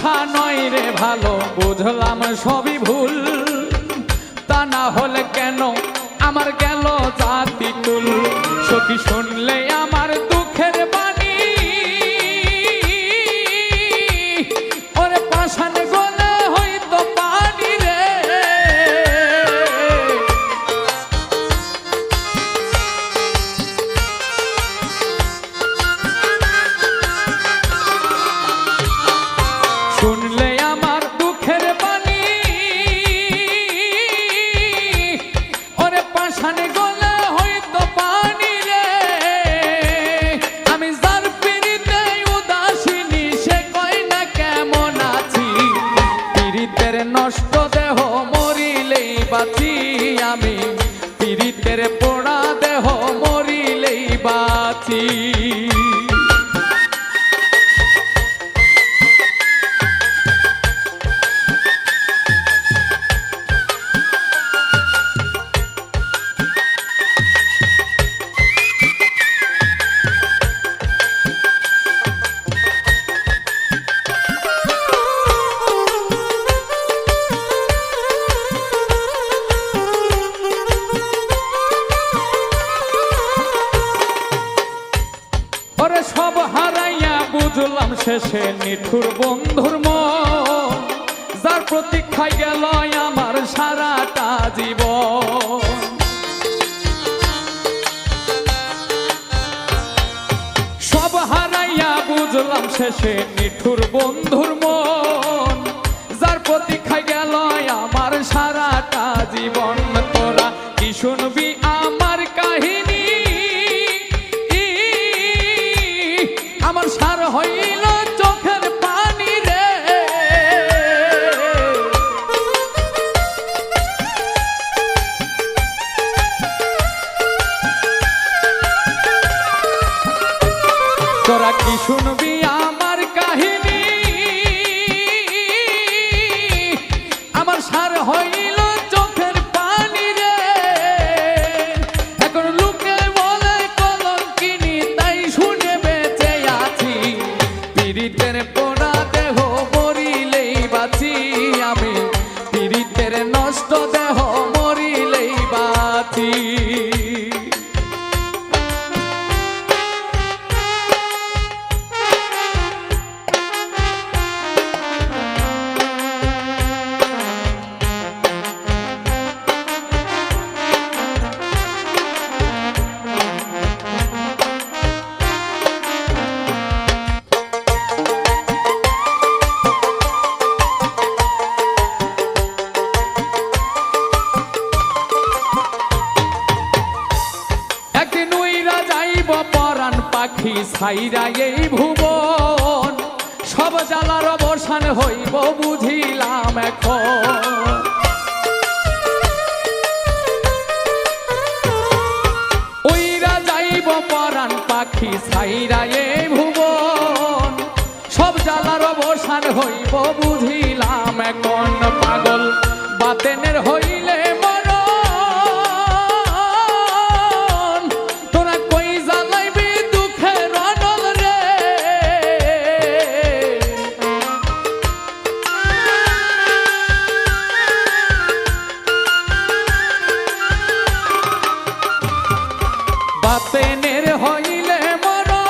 বাসা নয় রে ভালো, বুঝলাম সবই ভুল। তা না হলে কেন আমার গেল জাতি কুল। সখী শুনলে আমার দুঃখের বাণী, ওরে পাষাণ গলে হইতো পানি রে। শুনলে আমার দুঃখের বাণী, ওরে পাষাণ গলে হইতো পানি রে। আমি যার পীড়িতে উদাসিনী, সে কয় না কেমন আছি। পীড়িতের নষ্ট দেহ মরিলেই বাঁচি আমি, পীড়িতের পোড়া দেহ মরিলেই বাঁচি। ওরে সব হারাইয়া বুঝলাম শেষে নিঠুর বন্ধুর মন, যার প্রতীক্ষায় গেল আমার সারাটা জীবন। সব হারাইয়া বুঝলাম শেষে নিঠুর বন্ধুর মন, যার প্রতীক্ষায় গেল আমার সারাটা জীবন। তোরা কি শুনবি আমার কাহিনী, আমার সার হইল চোখের পানি রে। তোরা কি শুনবি আমার কাহিনী, আমার সার হইল চোখের পানি রে। এখন লোকে বলে কলঙ্কিনী, তাই শুনে বেঁচে আছি। পীড়িতের পোড়া দেহ মরিলেই বাঁচি আমি, পীড়িতের নষ্ট দেহ মরিলেই বাঁচি। পরাণ পাখি ছাইরা এই ভুবন, সব জ্বালার অবসান হইব বুঝিলাম এখন। ওইরা যাইব পরাণ পাখি ছাইরা এই ভুবন, সব জ্বালার অবসান হইব বুঝিলাম এখন। পাগল বাতেনের হইলে বাতেনের হইলে মরণ,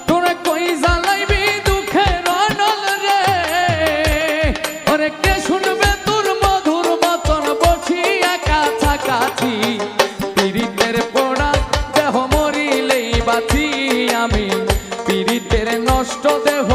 তোরা কই জ্বালাইবি দুঃখের অনল রে। ওরে কে শুনবে তোর মধুর বচন বসিয়া কাছাকাছি। পীড়িতের পোড়া দেহ মরিলেই বাঁচি আমি, পীড়িতের নষ্ট দেহ